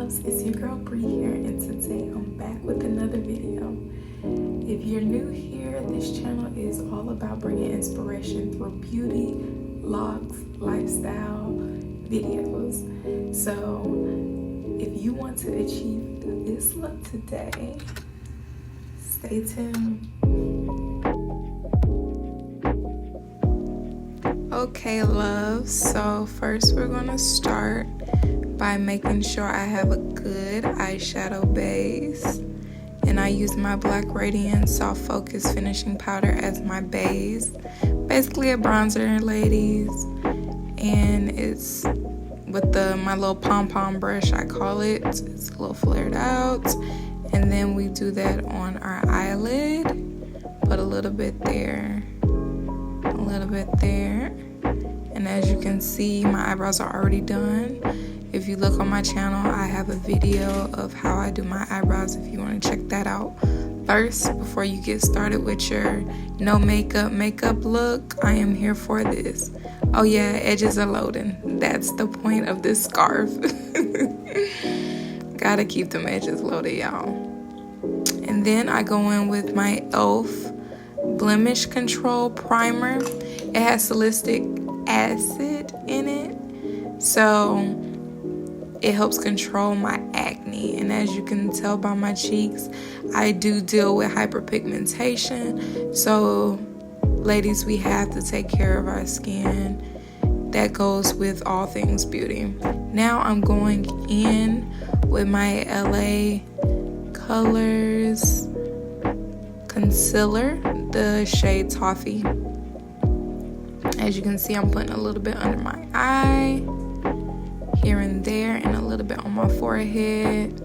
loves, it's your girl Bri here, and today I'm back with another video. If you're new here, this channel is all about bringing inspiration through beauty, vlogs, lifestyle videos. So if you want to achieve this look today, stay tuned. Okay, love, so first we're gonna start by making sure I have a good eyeshadow base, and I use my Black Radiant Soft Focus Finishing Powder as my base. Basically a bronzer, ladies, and it's with my little pom-pom brush, I call it. It's a little flared out, and then we do that on our eyelid. Put a little bit there, a little bit there. And as you can see, my eyebrows are already done. If you look on my channel, I have a video of how I do my eyebrows if you want to check that out first before you get started with your no makeup look. I am here for this. Oh yeah, edges are loading. That's the point of this scarf. Gotta keep them edges loaded, y'all. And then I go in with my e.l.f. Blemish Control Primer. It has salicylic acid in it, so it helps control my acne. And as you can tell by my cheeks, I do deal with hyperpigmentation, so ladies, we have to take care of our skin. That goes with all things beauty. Now I'm going in with my LA Colors concealer, the shade Toffee. As you can see, I'm putting a little bit under my eye, here and there, and a little bit on my forehead.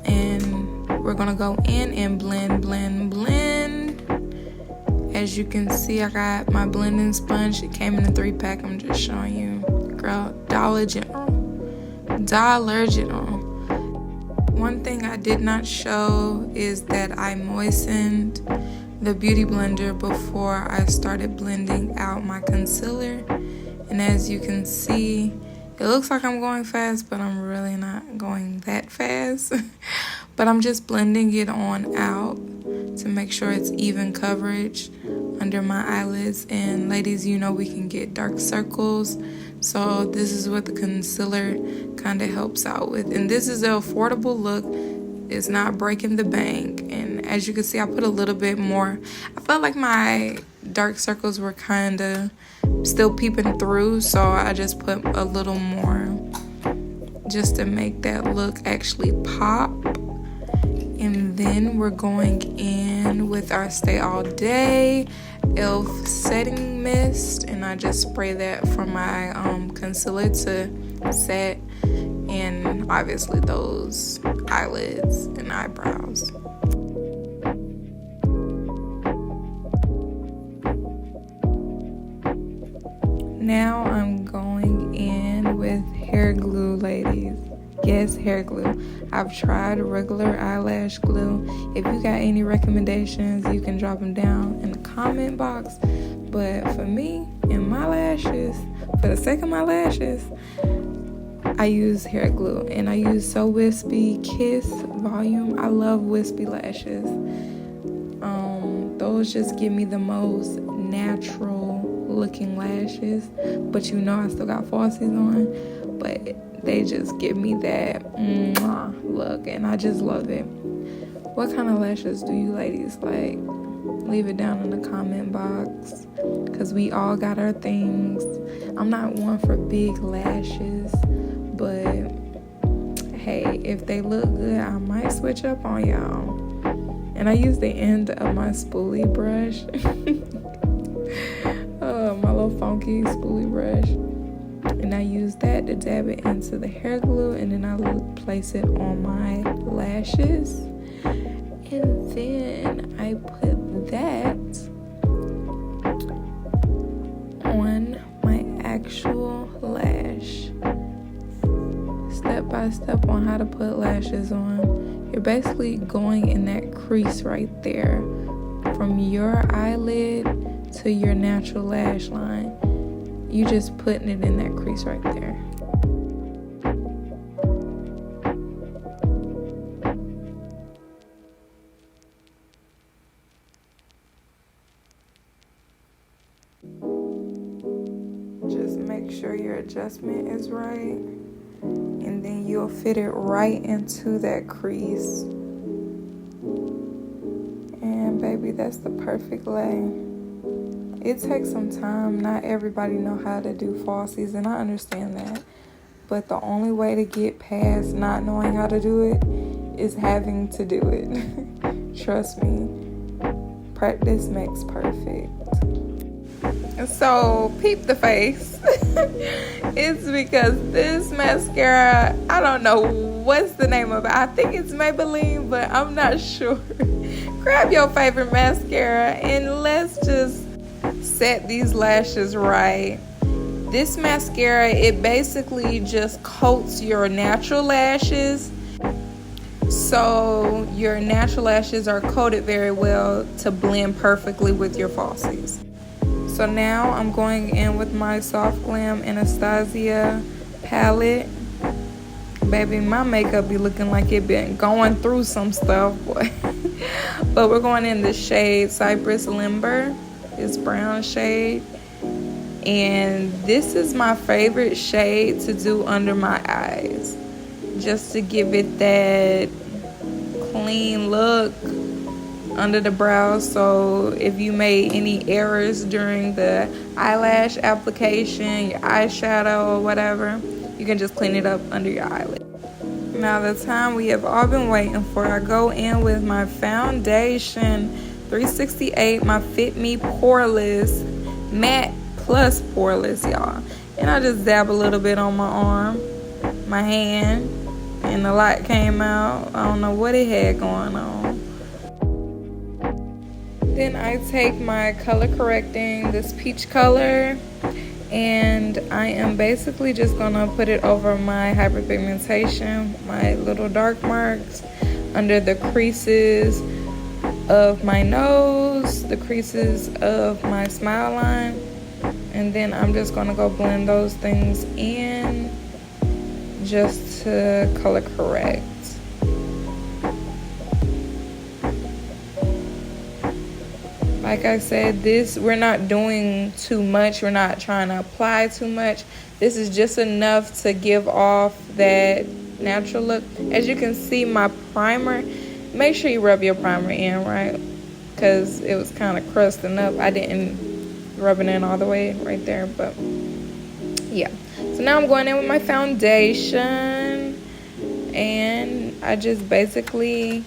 And we're gonna go in and blend. As you can see, I got my blending sponge. It came in a 3-pack. I'm just showing you. Girl, Dollar General. One thing I did not show is that I moistened the beauty blender before I started blending out my concealer. And as you can see, it looks like I'm going fast, but I'm really not going that fast. But I'm just blending it on out to make sure it's even coverage under my eyelids. And ladies, you know we can get dark circles, so this is what the concealer kind of helps out with. And this is an affordable look. It's not breaking the bank. And as you can see, I put a little bit more. I felt like my dark circles were kind of still peeping through, so I just put a little more just to make that look actually pop. And then we're going in with our Stay All Day e.l.f. setting mist, and I just spray that from my concealer to set, and obviously those eyelids and eyebrows. Now I'm going in with hair glue, ladies. Yes, hair glue. I've tried regular eyelash glue. If you got any recommendations, you can drop them down in the comment box. But for me and my lashes, for the sake of my lashes, I use hair glue, and I use So Wispy Kiss Volume. I love wispy lashes. Those just give me the most natural looking lashes, but you know I still got falsies on, but they just give me that look, and I just love it. What kind of lashes do you ladies like? Leave it down in the comment box, because we all got our things. I'm not one for big lashes, but hey, if they look good, I might switch up on y'all. And I use the end of my spoolie brush. My little funky spoolie brush. And I use that to dab it into the hair glue, and then I place it on my lashes. And then I put that on my actual lash. Step by step on how to put lashes on. You're basically going in that crease right there from your eyelid to your natural lash line. You just putting it in that crease right there. adjustment is right. And then you'll fit it right into that crease. And baby, that's the perfect lay. It takes some time. Not everybody know how to do falsies, and I understand that. But the only way to get past not knowing how to do it is having to do it. Trust me. Practice makes perfect. So, peep the face. It's because this mascara, I don't know what's the name of it. I think it's Maybelline, but I'm not sure. Grab your favorite mascara and let's just set these lashes right. This mascara, it basically just coats your natural lashes. So your natural lashes are coated very well to blend perfectly with your falsies. So now I'm going in with my Soft Glam Anastasia palette. Baby, my makeup be looking like it been going through some stuff, boy. But we're going in the shade Cypress Limber. It's brown shade. And this is my favorite shade to do under my eyes. Just to give it that clean look under the brows. So if you made any errors during the eyelash application, your eyeshadow or whatever, you can just clean it up under your eyelid. Now the time we have all been waiting for, I go in with my foundation 368, my Fit Me Poreless Matte Plus Poreless, y'all. And I just dab a little bit on my arm, my hand, and the light came out. I don't know what it had going on. Then I take my color correcting, this peach color, and I am basically just gonna put it over my hyperpigmentation, my little dark marks, under the creases of my nose, the creases of my smile line, and then I'm just gonna go blend those things in just to color correct. Like I said, we're not doing too much. We're not trying to apply too much. This is just enough to give off that natural look. As you can see, my primer, make sure you rub your primer in, right? Because it was kind of crusting up. I didn't rub it in all the way right there, but yeah. So now I'm going in with my foundation, and I just basically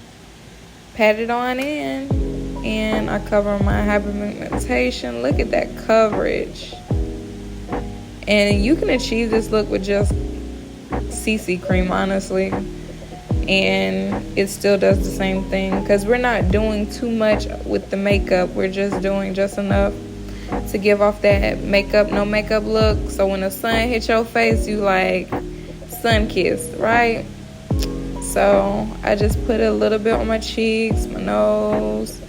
pat it on in. And I cover my hyperpigmentation. Look at that coverage. And you can achieve this look with just CC cream, honestly. And it still does the same thing. Because we're not doing too much with the makeup. We're just doing just enough to give off that makeup, no makeup look. So when the sun hits your face, you like sun-kissed, right? So I just put a little bit on my cheeks, my nose.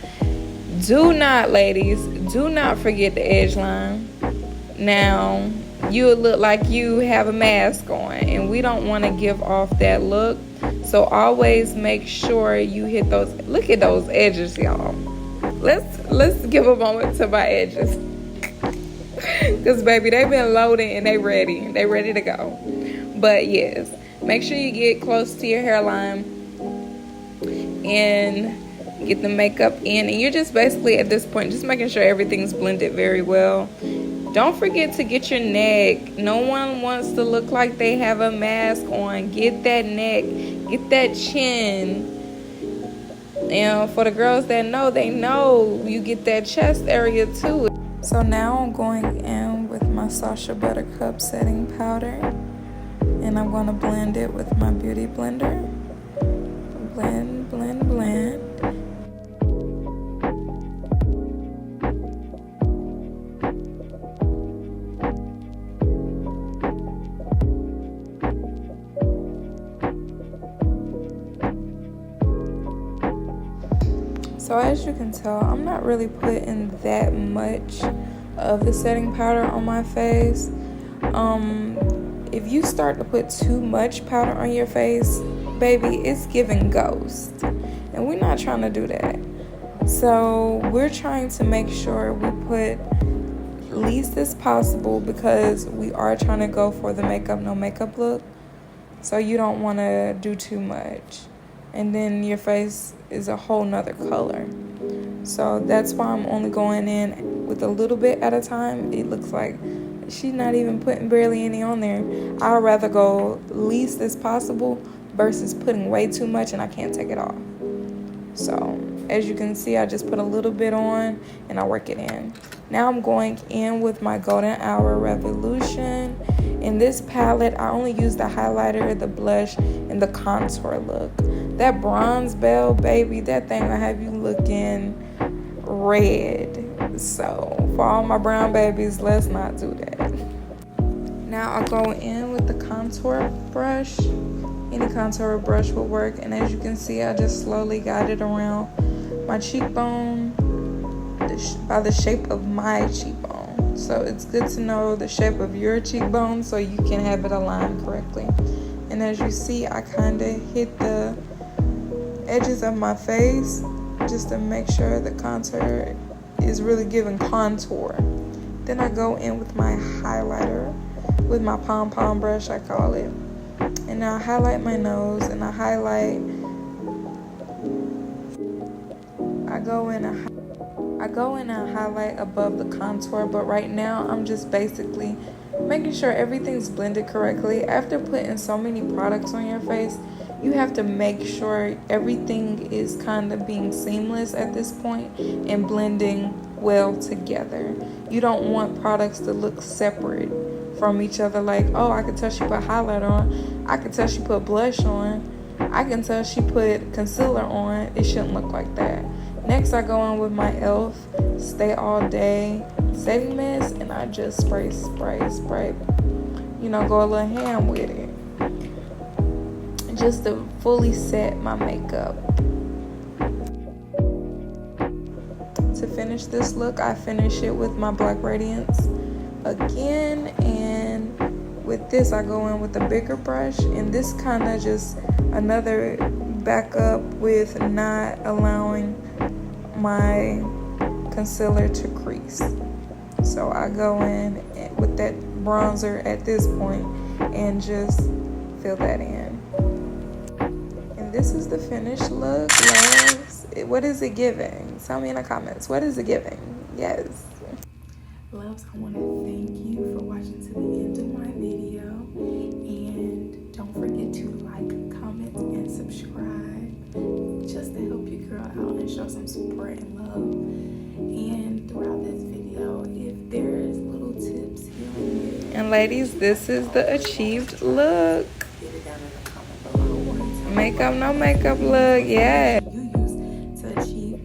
Do not, ladies, do not forget the edge line. Now, you would look like you have a mask on, and we don't want to give off that look. So always make sure you hit those. Look at those edges, y'all. Let's give a moment to my edges. Because, baby, they've been loading and they ready to go. But, yes, make sure you get close to your hairline and get the makeup in, and you're just basically at this point just making sure everything's blended very well. Don't forget to get your neck. No one wants to look like they have a mask on. Get that neck, get that chin. And for the girls that know, they know you get that chest area too. So now I'm going in with my Sasha Buttercup setting powder, and I'm going to blend it with my beauty blender. Blend, blend, blend. So as you can tell, I'm not really putting that much of the setting powder on my face. If you start to put too much powder on your face, baby, it's giving ghost. And we're not trying to do that. So we're trying to make sure we put least as possible because we are trying to go for the makeup no makeup look. So you don't want to do too much. And then your face is a whole nother color. So that's why I'm only going in with a little bit at a time. It looks like she's not even putting barely any on there. I'd rather go least as possible versus putting way too much and I can't take it off. So as you can see, I just put a little bit on and I work it in. Now I'm going in with my Golden Hour Revolution. In this palette, I only use the highlighter, the blush, and the contour look. That bronze bell, baby, that thing will have you looking red. So for all my brown babies, let's not do that. Now I'll go in with the contour brush. Any contour brush will work. And as you can see, I just slowly guide it around my cheekbone by the shape of my cheekbone. So it's good to know the shape of your cheekbone so you can have it aligned correctly. And as you see, I kind of hit the edges of my face just to make sure the contour is really giving contour. Then I go in with my highlighter, with my pom-pom brush, I call it. And I highlight my nose and I go in and highlight above the contour, but right now I'm just basically making sure everything's blended correctly. After putting so many products on your face, you have to make sure everything is kind of being seamless at this point and blending well together. You don't want products to look separate from each other, like, oh, I can tell she put highlighter on, I can tell she put blush on, I can tell she put concealer on. It shouldn't look like that. Next, I go in with my e.l.f. Stay All Day setting mist, and I just spray, you know, go a little ham with it, just to fully set my makeup. To finish this look, I finish it with my Black Radiance again, and with this I go in with a bigger brush, and this kind of just another backup with not allowing my concealer to crease. So I go in with that bronzer at this point and just fill that in. And this is the finished look, loves. What is it giving? Tell me in the comments, what is it giving? Yes. Loves, I want to thank you for watching to the end of my video, and don't forget to like, comment, and subscribe just to help your girl out and show some support and love. And throughout this video, if there's little tips here and there. And ladies, this is the achieved look. Get it down in the comment below. Makeup, no makeup look, yeah. You use to achieve.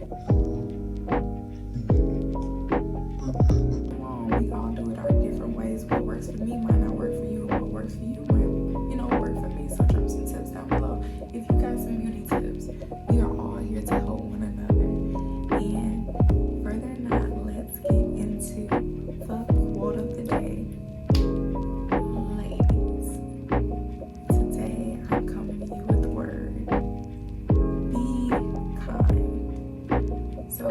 We all do it our different ways. What works for me might not work for you. What works for you might, you know, work for me. So drop some tips down below. If you got some beauty tips, we are all here to help one another. And further not, let's get into the quote of the day. Ladies, today I'm coming to you with the word, be kind. So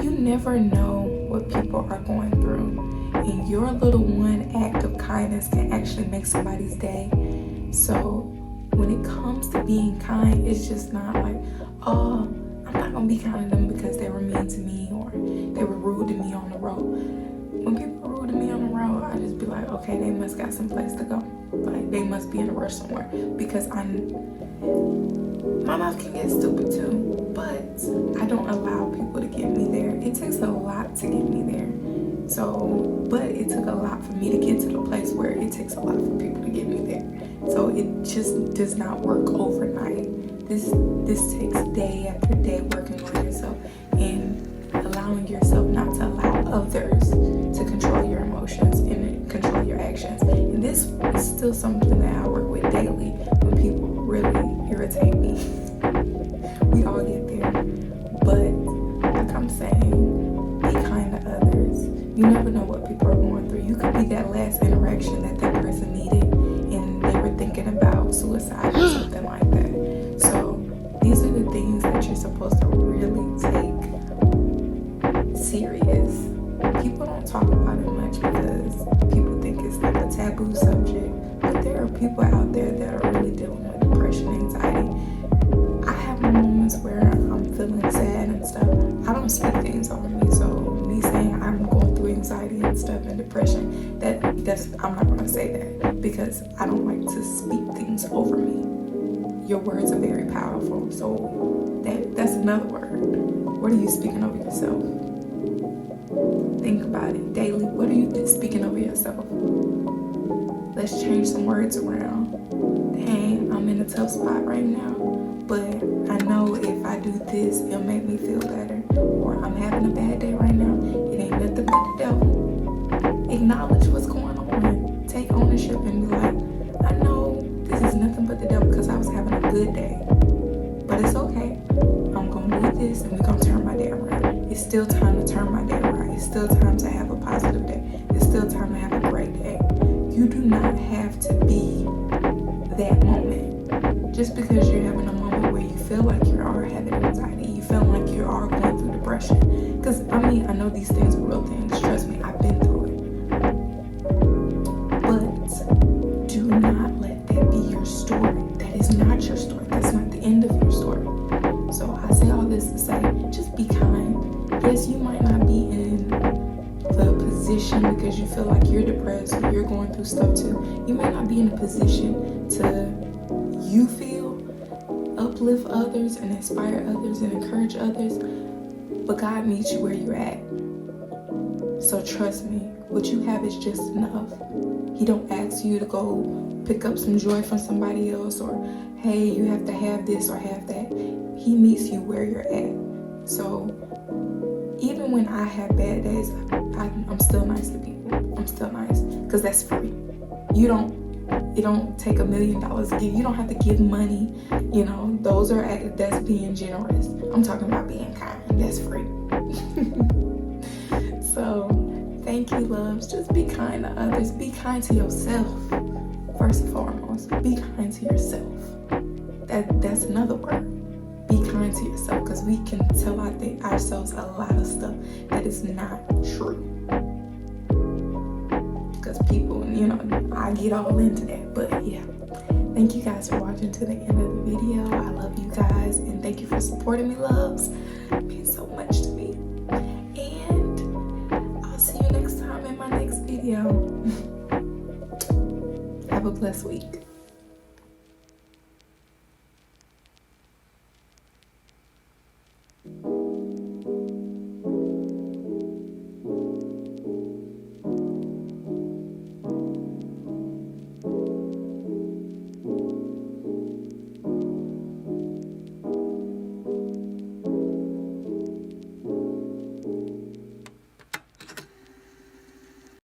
you never know what people are going through, and your little one act of kindness can actually make somebody's day. So when it comes to being kind, it's just not like, oh, I'm not gonna be kind to them because they were mean to me or they were rude to me on the road. When people are rude to me on the road, I just be like, okay, they must got some place to go. Like, they must be in a rush somewhere, because my mouth can get stupid too, but I don't allow people to get me there. It takes a lot to get me there. So, but it took a lot for me to get to the place where it takes a lot for people to get me there. So it just does not work overnight. This takes day after day working on yourself and allowing yourself not to allow others to control your emotions and control your actions. And this is still something that I work with daily when people really irritate me. We all get there. But like I'm saying, be kind to others. You never know what people are going through. You could be that last interaction that person needed and they were thinking about suicide or something like that. So these are the things that you're supposed to really take serious. People don't talk about it out there that are really dealing with depression, anxiety. I have moments where I'm feeling sad and stuff. I don't speak things over me, so me saying I'm going through anxiety and stuff and depression, that's I'm not gonna say that because I don't like to speak things over me. Your words are very powerful, so that's another word. What are you speaking over yourself? Think about it daily. What are you speaking over yourself? Let's change some words around. Dang, I'm in a tough spot right now, but I know if I do this, it'll make me feel better. Or I'm having a bad day right now. It ain't nothing but the devil. Acknowledge what's going on. Take ownership and be like, I know this is nothing but the devil because I was having a good day. But it's okay. I'm going to do this and we're going to turn my day around. It's still time to turn my day around. It's still time to have a positive day. It's still time to have a great day. You do not have to be that moment. Just because you're having a moment where you feel like you are having anxiety, you feel like you are going through depression. Because, I know these things are real things. Trust me, I've been through it. But do not let that be your story. That is not your story. That's not the end of your story. So I say all this to say, just be kind. Yes, you might not be in the position because you feel like you're depressed or you're going through stuff too. You might not be in a position to, you feel, uplift others and inspire others and encourage others, but God meets you where you're at. So trust me, what you have is just enough. He don't ask you to go pick up some joy from somebody else or, hey, you have to have this or have that. He meets you where you're at. So even when I have bad days, I'm still nice to people. I'm still nice because that's free. It don't take $1 million to give. You don't have to give money. That's being generous. I'm talking about being kind. That's free. So thank you, loves. Just be kind to others. Be kind to yourself. First and foremost, be kind to yourself. That's another word. Be kind to yourself because we can tell ourselves a lot of stuff that is not true. Because people, I get all into that. But yeah, thank you guys for watching to the end of the video. I love you guys and thank you for supporting me, loves. It means so much to me. And I'll see you next time in my next video. Have a blessed week.